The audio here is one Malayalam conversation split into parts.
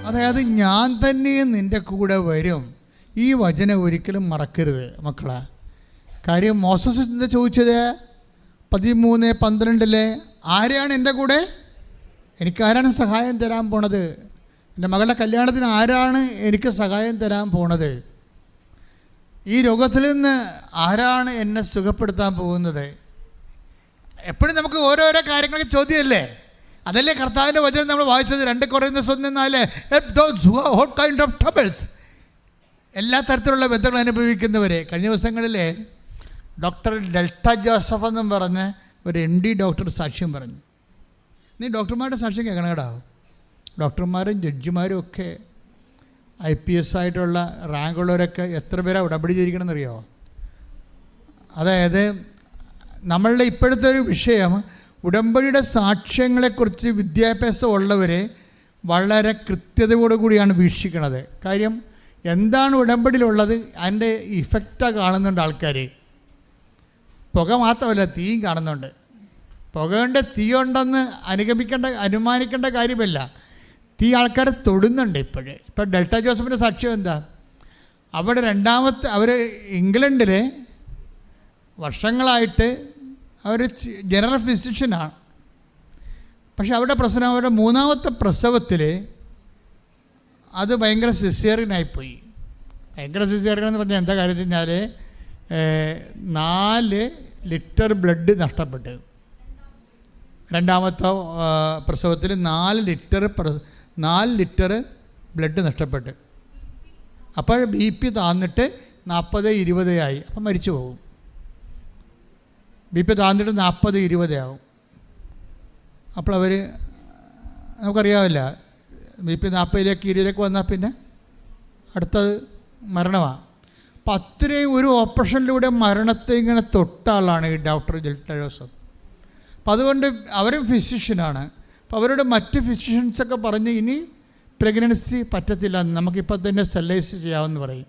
അതായത് ഞാൻ തന്നെ നിൻ്റെ കൂടെ വരും. ഈ വചനം ഒരിക്കലും മറക്കരുത് മക്കളെ. കാര്യം മോസസ് എന്താ ചോദിച്ചത്? 13:12 ആരെയാണ് എൻ്റെ കൂടെ? എനിക്കാരാണ് സഹായം തരാൻ പോണത്? എൻ്റെ മകളുടെ കല്യാണത്തിന് ആരാണ് എനിക്ക് സഹായം തരാൻ പോണത്? ഈ രോഗത്തിൽ നിന്ന് ആരാണ് എന്നെ സുഖപ്പെടുത്താൻ പോകുന്നത്? എപ്പോഴും നമുക്ക് ഓരോരോ കാര്യങ്ങൾക്ക് ചോദ്യമല്ലേ? അതല്ലേ കർത്താവിൻ്റെ വചനം നമ്മൾ വായിച്ചത്. 2 Corinthians 1:4 എല്ലാ തരത്തിലുള്ള ബന്ധങ്ങൾ അനുഭവിക്കുന്നവരെ. കഴിഞ്ഞ ദിവസങ്ങളിലെ ഡോക്ടർ ഡെൽറ്റ ജോസഫ് എന്നും പറഞ്ഞ് ഒരു MD ഡോക്ടർ സാക്ഷ്യം പറഞ്ഞു. നീ ഡോക്ടർമാരുടെ സാക്ഷ്യം കേൾക്കണം കേട്ടോ. ഡോക്ടർമാരും ജഡ്ജിമാരും ഒക്കെ IPS ആയിട്ടുള്ള റാങ്കുള്ളവരൊക്കെ എത്ര പേരാണ് ഉടമ്പടി ചെയ്തിരിക്കണമെന്നറിയോ? അതായത് നമ്മളുടെ ഇപ്പോഴത്തെ ഒരു വിഷയം ഉടമ്പടിയുടെ സാക്ഷ്യങ്ങളെക്കുറിച്ച് വിദ്യാഭ്യാസം ഉള്ളവരെ വളരെ കൃത്യതയോടുകൂടിയാണ് വീക്ഷിക്കുന്നത്. കാര്യം എന്താണ് ഉടമ്പടിയിലുള്ളത് അതിൻ്റെ ഇഫക്റ്റാണ് കാണുന്നുണ്ട് ആൾക്കാർ. പുക മാത്രമല്ല, തീയും കാണുന്നുണ്ട്. പുകയുടെ തീ ഉണ്ടെന്ന് അനുമാനിക്കേണ്ട കാര്യമല്ല. തീ ആൾക്കാരെ തൊടുന്നുണ്ട്. ഇപ്പോൾ ഡെൽറ്റ ജോസഫിൻ്റെ സാക്ഷ്യം എന്താ? അവർ ഇംഗ്ലണ്ടിൽ വർഷങ്ങളായിട്ട് അവർ ജനറൽ ഫിസിഷ്യനാണ്. പക്ഷെ അവരുടെ പ്രശ്നം, അവരുടെ 3ാമത്തെ പ്രസവത്തിൽ അത് ഭയങ്കര സിസേറിയനായിപ്പോയി. ഭയങ്കര സിസേറിയൻ എന്ന് പറഞ്ഞാൽ എന്താ കാര്യം വെച്ച് കഴിഞ്ഞാൽ 4 ലിറ്റർ ബ്ലഡ് നഷ്ടപ്പെട്ടു. 2ാമത്തെ പ്രസവത്തിൽ 4 ലിറ്റർ ബ്ലഡ് നഷ്ടപ്പെട്ടു. അപ്പോൾ BP താന്നിട്ട് 40-20 ആയി. അപ്പം മരിച്ചു പോകും. BP താന്നിട്ട് 40-20 ആവും. അപ്പോൾ അവർ നമുക്കറിയാവില്ല, BP 40-20 വന്നാൽ പിന്നെ അടുത്തത് മരണമാണ്. അപ്പം അത്രയും ഒരു ഓപ്പറേഷനിലൂടെ മരണത്തെ ഇങ്ങനെ തൊട്ട ആളാണ് ഈ ഡോക്ടർ ഡെൽറ്റ ജോസഫ്. അപ്പം അതുകൊണ്ട് അവരും ഫിസിഷ്യനാണ്. അപ്പോൾ അവരുടെ മറ്റ് ഫിസിഷ്യൻസൊക്കെ പറഞ്ഞ് ഇനി പ്രഗ്നൻസി പറ്റത്തില്ല, നമുക്കിപ്പോൾ തന്നെ സ്റ്റെറിലൈസ് ചെയ്യാമെന്ന് പറയും.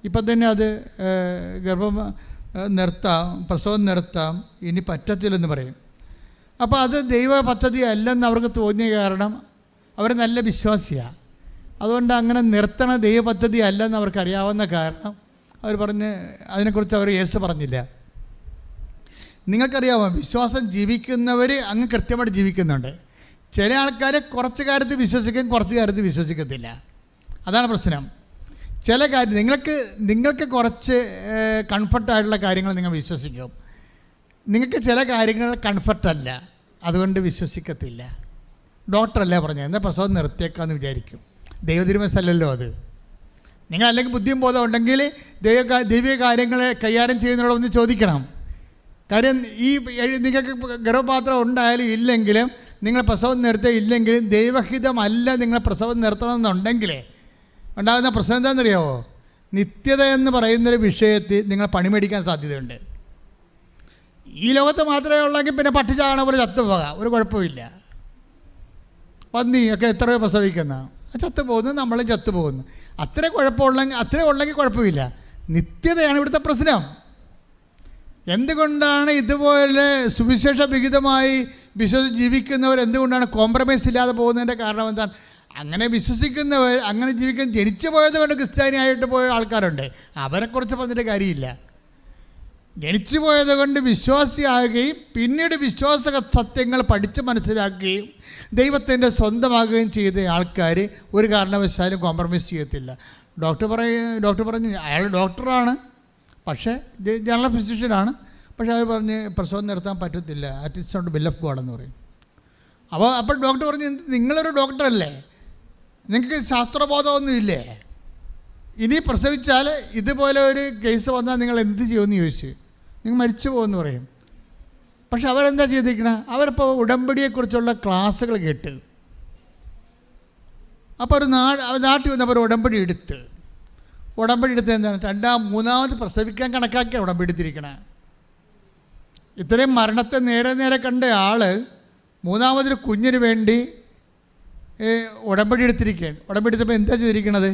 ഇപ്പം തന്നെ അത് ഗർഭം നിർത്താം, പ്രസവം നിർത്താം, ഇനി പറ്റത്തില്ലെന്ന് പറയും. അപ്പോൾ അത് ദൈവ പദ്ധതി അല്ലെന്ന് അവർക്ക് തോന്നിയ കാരണം അവർ നല്ല വിശ്വാസിയാണ്. അതുകൊണ്ട് അങ്ങനെ നിർത്തണ ദൈവ പദ്ധതി അല്ലെന്ന് അവർക്കറിയാവുന്ന കാരണം അവർ പറഞ്ഞ് അതിനെക്കുറിച്ച് അവർ യേസ് പറഞ്ഞില്ല. നിങ്ങൾക്കറിയാമോ, വിശ്വാസം ജീവിക്കുന്നവർ അങ്ങ് കൃത്യമായിട്ട് ജീവിക്കുന്നുണ്ട്. ചില ആൾക്കാർ കുറച്ച് കാര്യത്തിൽ വിശ്വസിക്കും, കുറച്ച് കാര്യത്തിൽ വിശ്വസിക്കത്തില്ല. അതാണ് പ്രശ്നം. ചില കാര്യം നിങ്ങൾക്ക് കുറച്ച് കംഫർട്ടായിട്ടുള്ള കാര്യങ്ങൾ നിങ്ങൾ വിശ്വസിക്കും. നിങ്ങൾക്ക് ചില കാര്യങ്ങൾ കംഫർട്ടല്ല, അതുകൊണ്ട് വിശ്വസിക്കത്തില്ല. ഡോക്ടറല്ലേ പറഞ്ഞത്, എന്നാൽ പ്രസവം നിർത്തിയേക്കാമെന്ന് വിചാരിക്കും. ദൈവതിരുമനസ്സല്ലല്ലോ അത്. നിങ്ങൾ അല്ലെങ്കിൽ ബുദ്ധിയും ബോധം ഉണ്ടെങ്കിൽ ദൈവിക കാര്യങ്ങളെ കൈകാര്യം ചെയ്യുന്നതിനോടൊന്ന് ചോദിക്കണം. കാര്യം ഈ നിങ്ങൾക്ക് ഗർഭപാത്രം ഉണ്ടായാലും ഇല്ലെങ്കിലും നിങ്ങൾ പ്രസവം നിർത്തിയില്ലെങ്കിലും ദൈവഹിതമല്ല നിങ്ങൾ പ്രസവം നിർത്തണമെന്നുണ്ടെങ്കിൽ ഉണ്ടാകുന്ന പ്രശ്നം എന്താണെന്നറിയാമോ? നിത്യത എന്ന് പറയുന്നൊരു വിഷയത്തിൽ നിങ്ങൾ പണിമേടിക്കാൻ സാധ്യതയുണ്ട്. ഈ ലോകത്ത് മാത്രമേ ഉള്ളെങ്കിൽ പിന്നെ പട്ടിച്ചാകണ പോലെ ചത്തുപോകാം, ഒരു കുഴപ്പമില്ല. പന്നി ഒക്കെ എത്ര പ്രസവിക്കുന്ന ചത്തുപോകുന്നു, നമ്മളും ചത്തുപോകുന്നു. അത്ര ഉള്ളെങ്കിൽ കുഴപ്പമില്ല. നിത്യതയാണ് ഇവിടുത്തെ പ്രശ്നം. എന്തുകൊണ്ടാണ് ഇതുപോലെ സുവിശേഷ വിഹിതമായി വിശ്വസിച്ച് ജീവിക്കുന്നവർ എന്തുകൊണ്ടാണ് കോംപ്രമൈസ് ഇല്ലാതെ പോകുന്നതിൻ്റെ കാരണം എന്താണ്? അങ്ങനെ വിശ്വസിക്കുന്നവർ, അങ്ങനെ ജീവിക്കാൻ ജനിച്ചു പോയത് കൊണ്ട് ക്രിസ്ത്യാനിയായിട്ട് പോയ ആൾക്കാരുണ്ട്. അവരെക്കുറിച്ച് പറഞ്ഞിട്ട് കാര്യമില്ല. ജനിച്ചു പോയത് കൊണ്ട് വിശ്വാസിയാകുകയും പിന്നീട് വിശ്വാസ സത്യങ്ങൾ പഠിച്ച് മനസ്സിലാക്കുകയും ദൈവത്തിൻ്റെ സ്വന്തമാകുകയും ചെയ്ത ആൾക്കാർ ഒരു കാരണവശാലും കോംപ്രമൈസ് ചെയ്യത്തില്ല. ഡോക്ടർ പറഞ്ഞു അയാൾ ഡോക്ടറാണ്, പക്ഷേ ജനറൽ ഫിസിഷ്യനാണ്, പക്ഷേ അവർ പറഞ്ഞ് പ്രസവം നിർത്താൻ പറ്റത്തില്ല, it's not will of God എന്ന് പറയും. അപ്പോൾ ഡോക്ടർ പറഞ്ഞു, നിങ്ങളൊരു ഡോക്ടറല്ലേ, നിങ്ങൾക്ക് ശാസ്ത്രബോധമൊന്നുമില്ലേ? ഇനി പ്രസവിച്ചാൽ ഇതുപോലെ ഒരു കേസ് വന്നാൽ നിങ്ങൾ എന്ത് ചെയ്യുമെന്ന് ചോദിച്ച്, നിങ്ങൾ മരിച്ചു പോകുമെന്ന് പറയും. പക്ഷെ അവരെന്താ ചെയ്തിരിക്കണം? അവരിപ്പോൾ ഉടമ്പടിയെക്കുറിച്ചുള്ള ക്ലാസ്സുകൾ കേട്ട്, അപ്പോൾ ഒരു നാട്ടിൽ വന്നപ്പോൾ ഒരു ഉടമ്പടി എടുത്ത് എന്താണ്, മൂന്നാമത് പ്രസവിക്കാൻ കണക്കാക്കിയാണ് ഉടമ്പടി എടുത്തിരിക്കണേ. ഇത്രയും മരണത്തെ നേരെ കണ്ട ആൾ മൂന്നാമതൊരു കുഞ്ഞിന് വേണ്ടി ഉടമ്പടി എടുത്തിരിക്കുകയാണ്. ഉടമ്പടി എടുത്തപ്പോൾ എന്താ ചെയ്തിരിക്കണത്?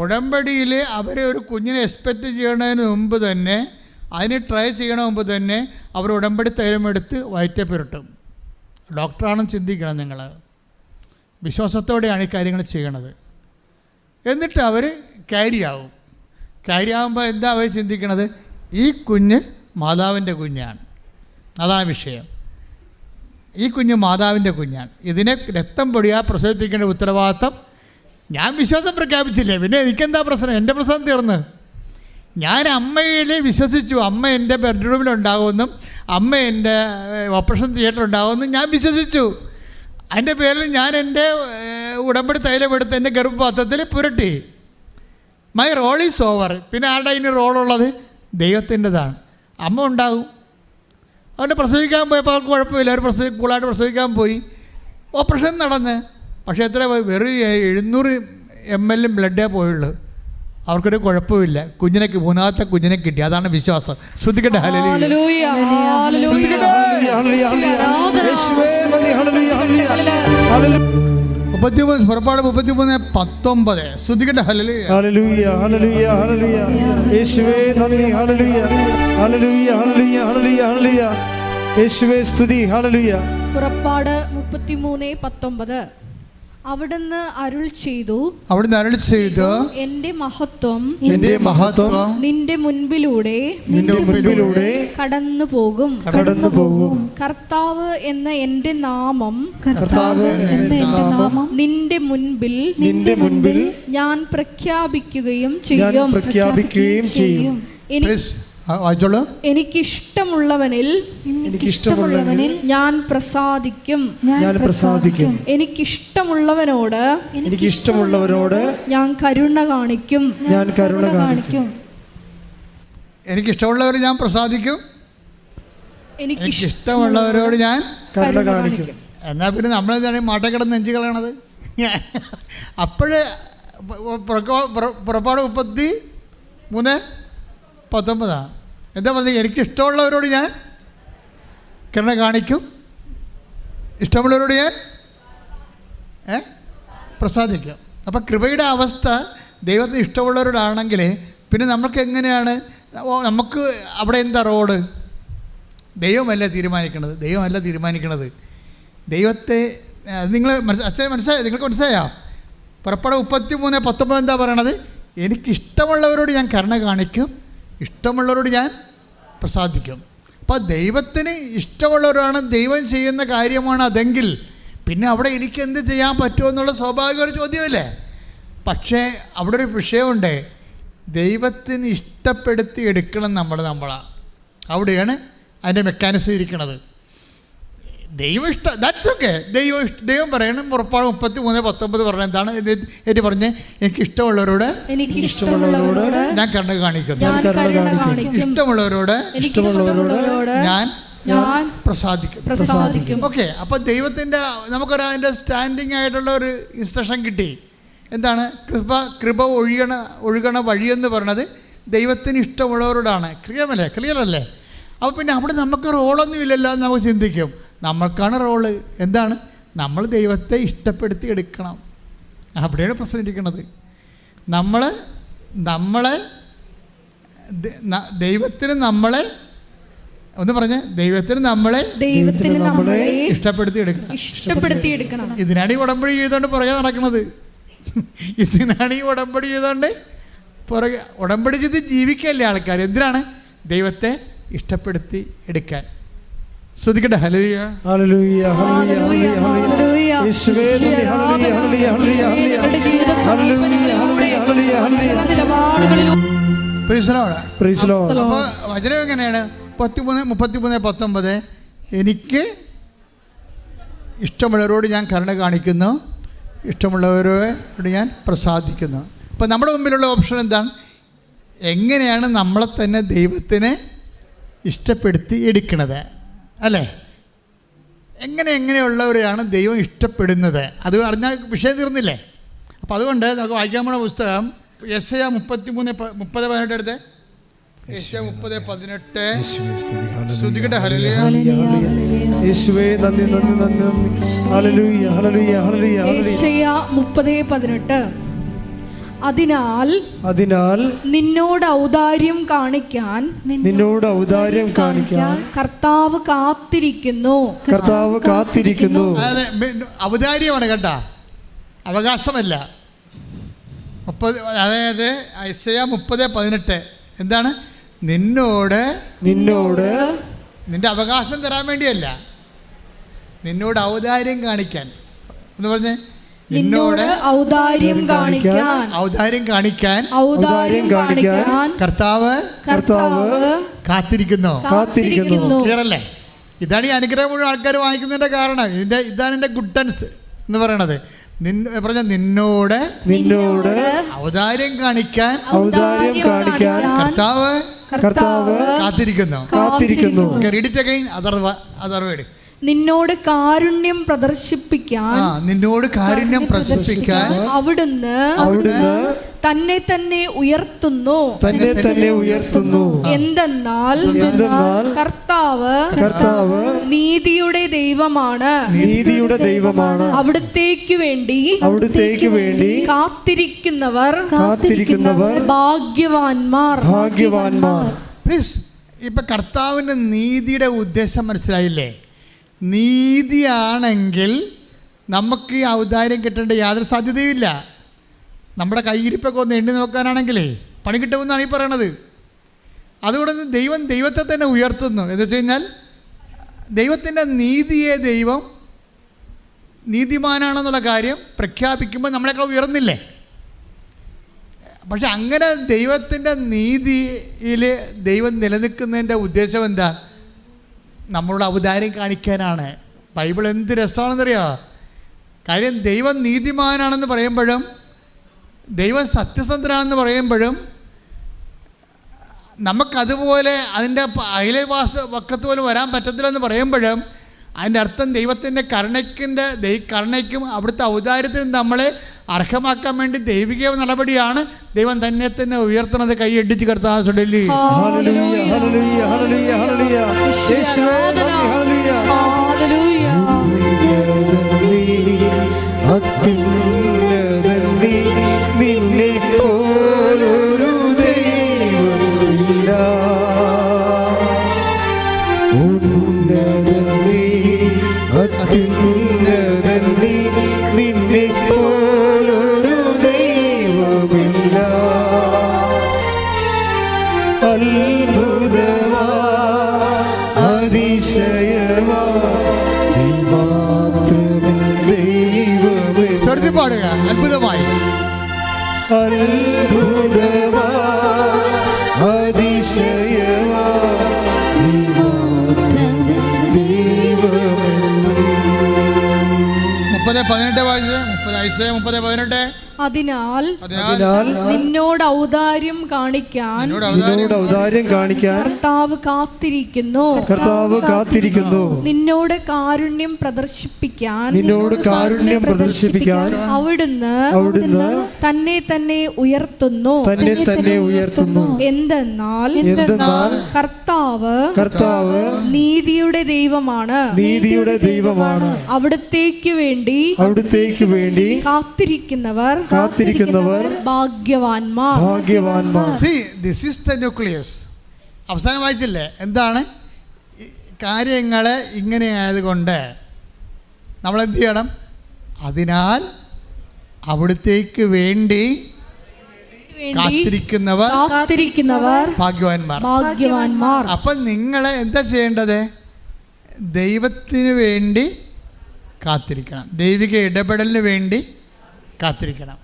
ഉടമ്പടിയിൽ അവരെ ഒരു കുഞ്ഞിനെ എക്സ്പെക്റ്റ് ചെയ്യണതിന് മുമ്പ് തന്നെ, അതിന് ട്രൈ ചെയ്യണ മുമ്പ് തന്നെ അവർ ഉടമ്പടി തൈലമെടുത്ത് വയറ്റെ പുരട്ടും. ഡോക്ടറാണെന്ന് ചിന്തിക്കണം നിങ്ങൾ. വിശ്വാസത്തോടെയാണ് ഈ കാര്യങ്ങൾ ചെയ്യണത്. എന്നിട്ട് അവർ ക്യാരി ആകുമ്പോൾ എന്താ അവർ ചിന്തിക്കണത്? ഈ കുഞ്ഞ് മാതാവിൻ്റെ കുഞ്ഞാണ്. അതാണ് വിഷയം. ഈ കുഞ്ഞ് മാതാവിൻ്റെ കുഞ്ഞാണ്. ഇതിനെ രക്തം പൊടിയാ പ്രസവിപ്പിക്കേണ്ട ഉത്തരവാദിത്തം. ഞാൻ വിശ്വാസം പ്രഖ്യാപിച്ചില്ലേ, പിന്നെ എനിക്കെന്താ പ്രശ്നം? എൻ്റെ പ്രശ്നം തീർന്ന്. ഞാൻ അമ്മയിൽ വിശ്വസിച്ചു. അമ്മ എൻ്റെ ബെഡ്റൂമിലുണ്ടാകുമെന്നും അമ്മ എൻ്റെ ഓപ്പറേഷൻ തിയേറ്ററിലുണ്ടാകുമെന്നും ഞാൻ വിശ്വസിച്ചു. അതിൻ്റെ പേരിൽ ഞാൻ എൻ്റെ ഉടമ്പടി തൈലമെടുത്ത് എൻ്റെ ഗർഭപാത്രത്തിൽ പുരട്ടി. My role is over. പിന്നെ ആരുടെ അതിന് റോളുള്ളത്? ദൈവത്തിൻ്റെതാണ്. അമ്മ ഉണ്ടാകും. അതുകൊണ്ട് പ്രസവിക്കാൻ പോയപ്പോൾ അവർക്ക് കുഴപ്പമില്ല. അവർ കൂളായിട്ട് പ്രസവിക്കാൻ പോയി. ഓപ്പറേഷൻ നടന്ന്. പക്ഷേ എത്ര വെറും 700 ml ബ്ലഡേ പോയുള്ളൂ. അവർക്കൊരു കുഴപ്പമില്ല. കുഞ്ഞിനെ മൂന്നാമത്തെ കുഞ്ഞിനെ കിട്ടി. അതാണ് വിശ്വാസം. ശ്രദ്ധിക്കട്ടെ. ഹല്ലേലൂയ. 33 പുറപ്പാട് 33:19. ശ്രദ്ധിക്കട്ടെ. ഹല്ലേലൂയ. ഹല്ലേലൂയ. ഹല്ലേലൂയ. ഹല്ലേലൂയ. യേശുവേ നന്ദി. ഹല്ലേലൂയ. ഹല്ലേലൂയ. ഹല്ലേലൂയ. ഹല്ലേലൂയ. ഹല്ലേലൂയ. യേശുവേ സ്തുതി. ഹല്ലേലൂയ. പുറപ്പാട് 33:19. അവിടുന്ന് അരുൾ ചെയ്തു, എന്റെ മഹത്വം നിന്റെ മുൻപിലൂടെ കടന്നു പോകും. കർത്താവ് എന്ന എന്റെ നാമം നിന്റെ മുൻപിൽ ഞാൻ പ്രഖ്യാപിക്കുകയും ചെയ്യും. എനിക്കിഷ്ടമുള്ളവനിൽ ഞാൻ പ്രസാദിക്കും. എനിക്കിഷ്ടമുള്ളവനോട് ഞാൻ കരുണ കാണിക്കും. എനിക്കിഷ്ടമുള്ളവർ ഞാൻ പ്രസാദിക്കും. എനിക്കിഷ്ടമുള്ളവരോട് ഞാൻ കരുണ കാണിക്കും. എന്നാൽ പിന്നെ നമ്മളെന്താണ് മാട്ടക്കിടന്ന് നെഞ്ചു കളയണത്? അപ്പോഴേ പുറപ്പാട് 33:19 എന്താ പറഞ്ഞത്? എനിക്കിഷ്ടമുള്ളവരോട് ഞാൻ കരുണ കാണിക്കും. ഇഷ്ടമുള്ളവരോട് ഞാൻ പ്രസാദിക്കും. അപ്പം കൃപയുടെ അവസ്ഥ ദൈവത്തിന് ഇഷ്ടമുള്ളവരോടാണെങ്കിൽ പിന്നെ നമുക്ക് എങ്ങനെയാണ്? നമുക്ക് അവിടെ എന്താ റോഡ്? ദൈവമല്ല തീരുമാനിക്കണത്. ദൈവത്തെ നിങ്ങൾ മനസ്സിലായോ? നിങ്ങൾക്ക് മനസ്സിലായോ? പുറപ്പാട് 33:19 എന്താ പറയണത്? എനിക്കിഷ്ടമുള്ളവരോട് ഞാൻ കരുണ കാണിക്കും, ഇഷ്ടമുള്ളവരോട് ഞാൻ പ്രസാദിക്കും. അപ്പോൾ ദൈവത്തിന് ഇഷ്ടമുള്ളവരാണ് ദൈവം ചെയ്യുന്ന കാര്യമാണ് അതെങ്കിൽ പിന്നെ അവിടെ എനിക്ക് എന്ത് ചെയ്യാൻ പറ്റുമോ എന്നുള്ള സ്വാഭാവിക ഒരു ചോദ്യമല്ലേ. പക്ഷേ അവിടെ ഒരു വിഷയമുണ്ട്. ദൈവത്തിന് ഇഷ്ടപ്പെടുത്തി എടുക്കണം നമ്മളാണ്. അവിടെയാണ് അതിൻ്റെ മെക്കാനിസം ഇരിക്കുന്നത്. That's okay. ദൈവം പറയണം. പുറപ്പാട് 33:19 പറഞ്ഞ എന്താണ്? എനിക്ക് പറഞ്ഞ് എനിക്കിഷ്ടമുള്ളവരോട് ഞാൻ കരുണ കാണിക്കുന്നു, ഇഷ്ടമുള്ളവരോട് ഞാൻ പ്രസാദിക്കും. ഓക്കെ. അപ്പോൾ ദൈവത്തിൻ്റെ നമുക്കൊരു അതിൻ്റെ സ്റ്റാൻഡിങ് ആയിട്ടുള്ള ഒരു ഇൻസ്ട്രക്ഷൻ കിട്ടി. എന്താണ്? കൃപ ഒഴുകണ വഴിയെന്ന് പറയണത് ദൈവത്തിന് ഇഷ്ടമുള്ളവരോടാണ്. ക്ലിയർ അല്ലേ? അപ്പോൾ പിന്നെ അവിടെ നമുക്ക് റോളൊന്നും ഇല്ലല്ലോ എന്ന് നമുക്ക് ചിന്തിക്കും. നമ്മൾക്കാണ് റോള്. എന്താണ്? നമ്മൾ ദൈവത്തെ ഇഷ്ടപ്പെടുത്തി എടുക്കണം. അവിടെയാണ് പ്രശ്നം ഇരിക്കുന്നത്. ദൈവത്തിന് നമ്മളെ ഒന്ന് പറഞ്ഞേ, ദൈവത്തിന് നമ്മളെ ഇഷ്ടപ്പെടുത്തി എടുക്കണം. ഇതിനാണ് ഈ ഉടമ്പടി ചെയ്തുകൊണ്ട് പുറകെ നടക്കുന്നത്. പുറകെ ഉടമ്പടി ചെയ്ത് ജീവിക്കല്ലേ ആൾക്കാർ. എന്തിനാണ്? ദൈവത്തെ ഇഷ്ടപ്പെടുത്തി എടുക്കാൻ. ശ്രദ്ധിക്കട്ടെ. ഹല്ലേലൂയ. ഹല്ലേലൂയ. ഹല്ലേലൂയ. ഹല്ലേലൂയ. യേശുവേ നന്ദി. ഹല്ലേലൂയ. ഹല്ലേലൂയ. ഹല്ലേലൂയ. Praise Lord. അപ്പോൾ വചനം എങ്ങനെയാണ്? 33:19 എനിക്ക് ഇഷ്ടമുള്ളവരോട് ഞാൻ കരുണ കാണിക്കുന്നു, ഇഷ്ടമുള്ളവരോട് ഞാൻ പ്രസാദിക്കുന്നു. അപ്പോൾ നമ്മുടെ മുമ്പിലുള്ള ഓപ്ഷൻ എന്താണ്? എങ്ങനെയാണ് നമ്മളെ തന്നെ ദൈവത്തിന് ഇഷ്ടപ്പെടുത്തി എടുക്കണത് അല്ലേ? എങ്ങനെയുള്ളവരെയാണ് ദൈവം ഇഷ്ടപ്പെടുന്നത്? അത് അറിഞ്ഞാൽ വിഷയം തീർന്നില്ലേ? അപ്പോൾ അതുകൊണ്ട് നമുക്ക് വായിക്കാൻ പോകുന്ന പുസ്തകം യെശയ്യാ 33:30-18 എടുത്ത്. യെശയ്യാ 30:18. ശ്രദ്ധിക്കട്ടെ. ഹല്ലേലൂയ. യേശുവേ നന്ദി. ഹല്ലേലൂയ. ഹല്ലേലൂയ. ഹല്ലേലൂയ. യെശയ്യാ 30:18. അതിനാൽ നിന്നോട് ഔദാര്യം കാണിക്കാൻ കർത്താവ് കാത്തിരിക്കുന്നു. ഔദാര്യമാണ് കേട്ടാ. അവകാശമല്ല. 30, അതായത് ഐസയ 30:18 എന്താണ്? നിന്നോട് നിന്റെ അവകാശം തരാൻ വേണ്ടിയല്ല, നിന്നോട് ഔദാര്യം കാണിക്കാൻ എന്ന് പറഞ്ഞേ. നിന്നോട് ഔദാര്യം കാണിക്കാൻ കർത്താവ് കാത്തിരിക്കുന്നു. ക്ലിയർ അല്ലേ? ഇതാണ് ഈ അനുഗ്രഹം മുഴുവൻ ആൾക്കാർ വാങ്ങിക്കുന്നതിന്റെ കാരണം. ഇതാണ് എൻ്റെ ഗുഡൻസ് എന്ന് പറയണത്. നിന്നോട് ഔദാര്യം കാണിക്കാൻ കർത്താവ് കാത്തിരിക്കുന്നു. Read it again, other word. നിന്നോട് കാരുണ്യം പ്രദർശിപ്പിക്കാൻ അവിടുന്ന് തന്നെ തന്നെ ഉയർത്തുന്നു. എന്തെന്നാൽ കർത്താവ് നീതിയുടെ ദൈവമാണ്. അവിടുത്തേക്ക് വേണ്ടി കാത്തിരിക്കുന്നവർ ഭാഗ്യവാന്മാർ. പ്ലീസ്, ഇപ്പൊ കർത്താവിന്റെ നീതിയുടെ ഉദ്ദേശം മനസ്സിലായില്ലേ? നീതിയാണെങ്കിൽ നമുക്ക് ഈ ഔദാര്യം കിട്ടേണ്ട യാതൊരു സാധ്യതയുമില്ല. നമ്മുടെ കയ്യിരിപ്പൊക്കെ ഒന്ന് എണ്ണി നോക്കാനാണെങ്കിലേ പണി കിട്ടുമെന്നാണ് ഈ പറയണത്. അതുകൊണ്ട് ദൈവത്തെ തന്നെ ഉയർത്തുന്നു. എന്ന് വെച്ച് കഴിഞ്ഞാൽ ദൈവത്തിൻ്റെ നീതിയെ ദൈവം നീതിമാനാണെന്നുള്ള കാര്യം പ്രഖ്യാപിക്കുമ്പോൾ നമ്മളെക്കാൾ ഉയർന്നില്ലേ? പക്ഷെ അങ്ങനെ ദൈവത്തിൻ്റെ നീതിയിൽ ദൈവം നിലനിൽക്കുന്നതിൻ്റെ ഉദ്ദേശം എന്താ? നമ്മളോട് ഔദാര്യം കാണിക്കാനാണ്. ബൈബിൾ എന്ത് രസമാണെന്നറിയാമോ? കാര്യം ദൈവം നീതിമാനാണെന്ന് പറയുമ്പോഴും ദൈവം സത്യസന്ധനാണെന്ന് പറയുമ്പോഴും നമുക്കതുപോലെ അതിൻ്റെ വക്കത്ത് പോലും വരാൻ പറ്റത്തില്ലെന്ന് പറയുമ്പോഴും അതിൻ്റെ അർത്ഥം ദൈവത്തിൻ്റെ കരുണയ്ക്കും അവിടുത്തെ ഔദാര്യത്തിനും നമ്മളെ അർഹമാക്കാൻ വേണ്ടി ദൈവിക നടപടിയാണ്. ദൈവം തന്നെ ഉയർത്തണത്. കൈയടിച്ച് കർത്താവ് ചൊല്ലി. നിന്നെ പോലൊരു ദൈവമില്ല, അത്യുന്നതൻ നീ, നിന്നെ പോലൊരു ദൈവമില്ല. അത്ഭുതമാ അതിശയമാ നീ മാത്രമേ ദൈവമേ. പാടുക. അത്ഭുതമായി അത്ഭുതമാ അതിശയമാ നീ മാത്രമേ ദൈവമെന്നും. 30:18 വായിച്ചത്. 30:18. അതിനാൽ നിന്നോട് ഔദാര്യം കാണിക്കാൻ കർത്താവ് കാത്തിരിക്കുന്നു. നിന്നോട് കാരുണ്യം പ്രദർശിപ്പിക്കാൻ അവിടുന്ന് തന്നെ തന്നെ ഉയർത്തുന്നു. എന്തെന്നാൽ കർത്താവ് നീതിയുടെ ദൈവമാണ്. അവിടുത്തേക്ക് വേണ്ടി കാത്തിരിക്കുന്നവർ ഭാഗ്യവാന്മാർ. See, this is the nucleus. അവസാനം വായിച്ചില്ലേ? എന്താണ്? കാര്യങ്ങൾ ഇങ്ങനെ ആയതുകൊണ്ട് നമ്മൾ എന്ത് ചെയ്യണം? അതിനാൽ അവിടുത്തേക്ക് വേണ്ടി കാത്തിരിക്കുന്നവർ ഭാഗ്യവാന്മാർ. അപ്പം നിങ്ങൾ എന്താ ചെയ്യേണ്ടത്? ദൈവത്തിന് വേണ്ടി കാത്തിരിക്കണം. ദൈവിക ഇടപെടലിന് വേണ്ടി കാത്തിരിക്കണം.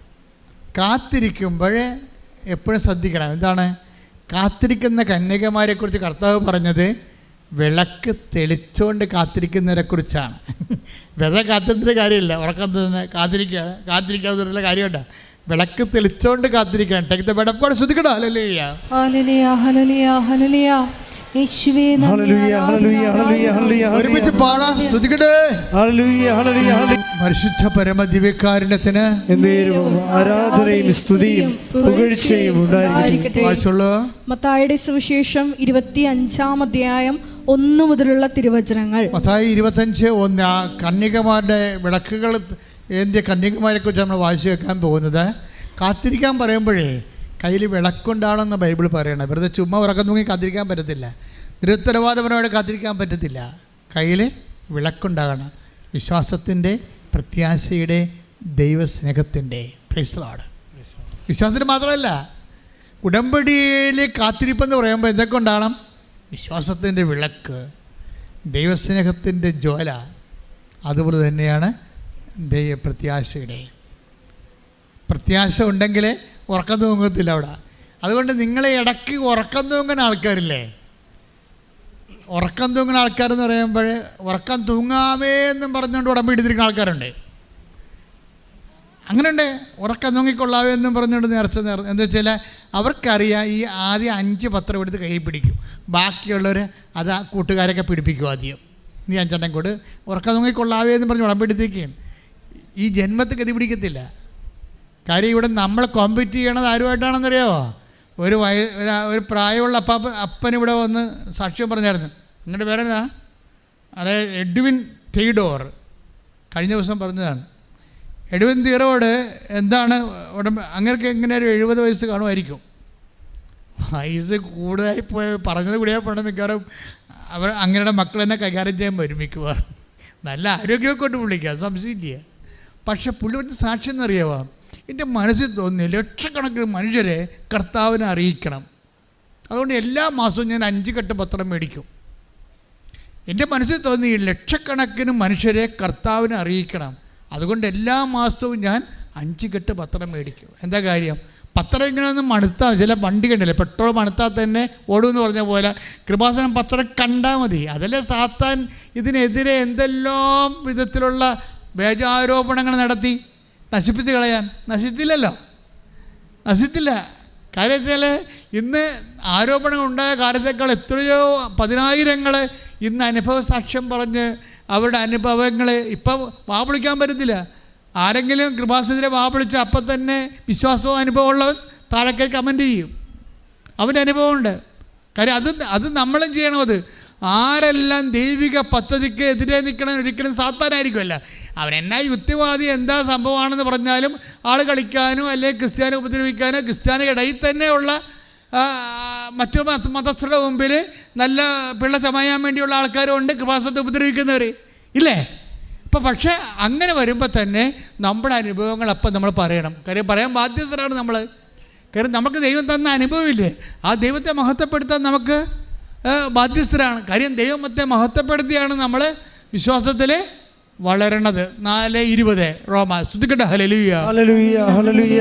കാത്തിരിക്കുമ്പോൾ എപ്പോഴും ശ്രദ്ധിക്കണം. എന്താണ്? കാത്തിരിക്കുന്ന കന്യകമാരെക്കുറിച്ച് കർത്താവ് പറഞ്ഞത് വിളക്ക് തെളിച്ചുകൊണ്ട് കാത്തിരിക്കുന്നവരെക്കുറിച്ചാണ്. വെറുതെ കാത്തിരിക്കുന്ന കാര്യമില്ല. ഉറക്കം തന്നെ കാത്തിരിക്കാവുന്ന കാര്യമുണ്ട്. വിളക്ക് തെളിച്ചുകൊണ്ട് കാത്തിരിക്കണം. Take the bed of God. ശ്രദ്ധിക്കണം. Hallelujah, hallelujah, hallelujah, hallelujah. ഒരുമിച്ച് പാടാം. ശ്രദ്ധിക്കട്ടെ. പരിശുദ്ധ പരമദിവ്യകാരുണ്യത്തിന് ആരാധനയും സ്തുതിയും പുകഴ്ചയും ഉണ്ടായിരിക്കട്ടെ. മത്തായിയുടെ സുവിശേഷം 25-ാം അധ്യായം 1 മുതലുള്ള തിരുവചനങ്ങൾ. മത്തായി 25:1. കന്യകമാരുടെ വിളക്കുകൾ ഏന്തിയ കന്യകമാരെ കുറിച്ച് നമ്മൾ വായിച്ചു കേൾക്കാൻ പോകുന്നത്. കാത്തിരിക്കാൻ പറയുമ്പോഴേ കയ്യിൽ വിളക്കുണ്ടാവണമെന്ന് ബൈബിൾ പറയണം. വെറുതെ ചുമ്മാ ഉറക്കം തൂങ്ങി കാത്തിരിക്കാൻ പറ്റത്തില്ല. നിരുത്തരവാദപരമായിട്ട് കാത്തിരിക്കാൻ പറ്റത്തില്ല. കയ്യിൽ വിളക്കുണ്ടാകണം. വിശ്വാസത്തിൻ്റെ, പ്രത്യാശയുടെ, ദൈവസ്നേഹത്തിൻ്റെ. Praise the Lord. വിശ്വാസത്തിന് മാത്രമല്ല, ഉടമ്പടിയിൽ കാത്തിരിപ്പെന്ന് പറയുമ്പോൾ എന്തൊക്കെ ഉണ്ടാകണം? വിശ്വാസത്തിൻ്റെ വിളക്ക്, ദൈവസ്നേഹത്തിൻ്റെ ജ്വാല, അതുപോലെ തന്നെയാണ് പ്രത്യാശയുടെ. പ്രത്യാശ ഉണ്ടെങ്കിൽ ഉറക്കം തൂങ്ങത്തില്ല അവിടെ. അതുകൊണ്ട് നിങ്ങളെ ഇടയ്ക്ക് ഉറക്കം തൂങ്ങുന്ന ആൾക്കാരില്ലേ, ഉറക്കം തൂങ്ങുന്ന ആൾക്കാരെന്ന് പറയുമ്പോൾ ഉറക്കം തൂങ്ങാമേ എന്നും പറഞ്ഞുകൊണ്ട് ഉടമ്പടി എടുത്തിരിക്കുന്ന ആൾക്കാരുണ്ട്. അങ്ങനെയുണ്ട്, ഉറക്കം തൂങ്ങിക്കൊള്ളാവേ എന്നും പറഞ്ഞുകൊണ്ട് നേർച്ച എന്താ വെച്ചാൽ അവർക്കറിയാം ഈ ആദ്യം 5 പത്രം എടുത്ത് കൈ പിടിക്കും, ബാക്കിയുള്ളവർ അത് ആ കൂട്ടുകാരൊക്കെ പിടിപ്പിക്കും. ആദ്യം നീ 5 കൂട് ഉറക്കം തൂങ്ങിക്കൊള്ളാവേ എന്ന് പറഞ്ഞ് ഉടമ്പെടുത്തേക്കും. ഈ ജന്മത്തിൽ ഗതി പിടിക്കത്തില്ല. കാര്യം ഇവിടെ നമ്മൾ കോമ്പീറ്റ് ചെയ്യണത് ആരുമായിട്ടാണെന്നറിയാമോ? ഒരു പ്രായമുള്ള അപ്പനിവിടെ വന്ന് സാക്ഷ്യം പറഞ്ഞായിരുന്നു. നിങ്ങളുടെ പേരെന്നാ? അതായത് എഡ്വിൻ തെയ്ഡോർ. കഴിഞ്ഞ ദിവസം പറഞ്ഞതാണ്. എഡ്വിൻ തീറോട് എന്താണ് അങ്ങനെയൊക്കെ എങ്ങനെ ഒരു 70 വയസ്സ് കാണുമായിരിക്കും. വയസ്സ് കൂടുതലായി പോയി പറഞ്ഞത് കൂടിയാൽ പോകണം. മിക്കവാറും അങ്ങനെയുടെ മക്കൾ തന്നെ കൈകാര്യം ചെയ്യാൻ വരും മിക്കവാറും. നല്ല ആരോഗ്യമൊക്കെ കൊണ്ട് പുള്ളിക്കുക, സംശയമില്ല. പക്ഷെ പുള്ളി ഒരു സാക്ഷ്യം എന്നറിയാമോ? എൻ്റെ മനസ്സിൽ തോന്നി ലക്ഷക്കണക്കിന് മനുഷ്യരെ കർത്താവിനെ അറിയിക്കണം. അതുകൊണ്ട് എല്ലാ മാസവും ഞാൻ 5 കെട്ട് പത്രം മേടിക്കും. എൻ്റെ മനസ്സിൽ തോന്നി ലക്ഷക്കണക്കിന് മനുഷ്യരെ കർത്താവിനെ അറിയിക്കണം. അതുകൊണ്ട് എല്ലാ മാസവും ഞാൻ 5 കെട്ട് പത്രം മേടിക്കും. എന്താ കാര്യം? പത്രം ഇങ്ങനെ ഒന്ന് മണുത്താൽ, ചില വണ്ടി കണ്ടില്ലേ പെട്രോൾ മണുത്താൽ തന്നെ ഓടുമെന്ന് പറഞ്ഞ പോലെ കൃപാസനം പത്രം കണ്ടാൽ മതി. അതല്ലേ സാത്താൻ ഇതിനെതിരെ എന്തെല്ലാം വിധത്തിലുള്ള വ്യാജാരോപണങ്ങൾ നടത്തി നശിപ്പിച്ച് കളയാൻ. നശിച്ചില്ലല്ലോ, നശിച്ചില്ല. കാര്യം വെച്ചാൽ ഇന്ന് ആരോപണങ്ങൾ ഉണ്ടായ കാലത്തേക്കാൾ എത്രയോ 10,000 ഇന്ന് അനുഭവ സാക്ഷ്യം പറഞ്ഞ് അവരുടെ അനുഭവങ്ങൾ ഇപ്പം വാവിളിക്കാൻ പറ്റത്തില്ല. ആരെങ്കിലും കൃപാസനത്തിലെ വാവിളിച്ച് അപ്പം തന്നെ വിശ്വാസവും അനുഭവമുള്ളവൻ താഴേക്ക് കമൻറ്റ് ചെയ്യും, അവൻ്റെ അനുഭവമുണ്ട്. കാര്യം അത് നമ്മളും ചെയ്യണം. അത് ആരെല്ലാം ദൈവിക പദ്ധതിക്ക് എതിരെ നിൽക്കണം ഒരിക്കലും സാത്താനായിരിക്കുമല്ല. അവൻ എന്നാ യുക്തിവാദി എന്താ സംഭവമാണെന്ന് പറഞ്ഞാലും ആൾ കളിക്കാനോ അല്ലെങ്കിൽ ക്രിസ്ത്യാനെ ഉപദ്രവിക്കാനോ ക്രിസ്ത്യാനി ഇടയിൽ തന്നെയുള്ള മറ്റു മതസ്ഥരുടെ മുമ്പിൽ നല്ല പിള്ള ചമയാൻ വേണ്ടിയുള്ള ആൾക്കാരും ഉണ്ട്, കൃപാസനത്തെ ഉപദ്രവിക്കുന്നവർ ഇല്ലേ. ഇപ്പം പക്ഷേ അങ്ങനെ വരുമ്പോൾ തന്നെ നമ്മുടെ അനുഭവങ്ങൾ അപ്പം നമ്മൾ പറയണം. കാര്യം പറയാൻ ബാധ്യസ്ഥരാണ് നമ്മൾ. കാര്യം നമുക്ക് ദൈവം തന്ന അനുഭവമില്ലേ, ആ ദൈവത്തെ മഹത്വപ്പെടുത്താൻ നമുക്ക് ബാധ്യസ്ഥരാണ്. കാര്യം ദൈവത്തെ മഹത്വപ്പെടുത്തിയാണ് നമ്മൾ വിശ്വാസത്തിൽ വളരണത്. 4:20 റോമ. സ്തുതിക്കട്ടെ. Hallelujah, hallelujah, hallelujah.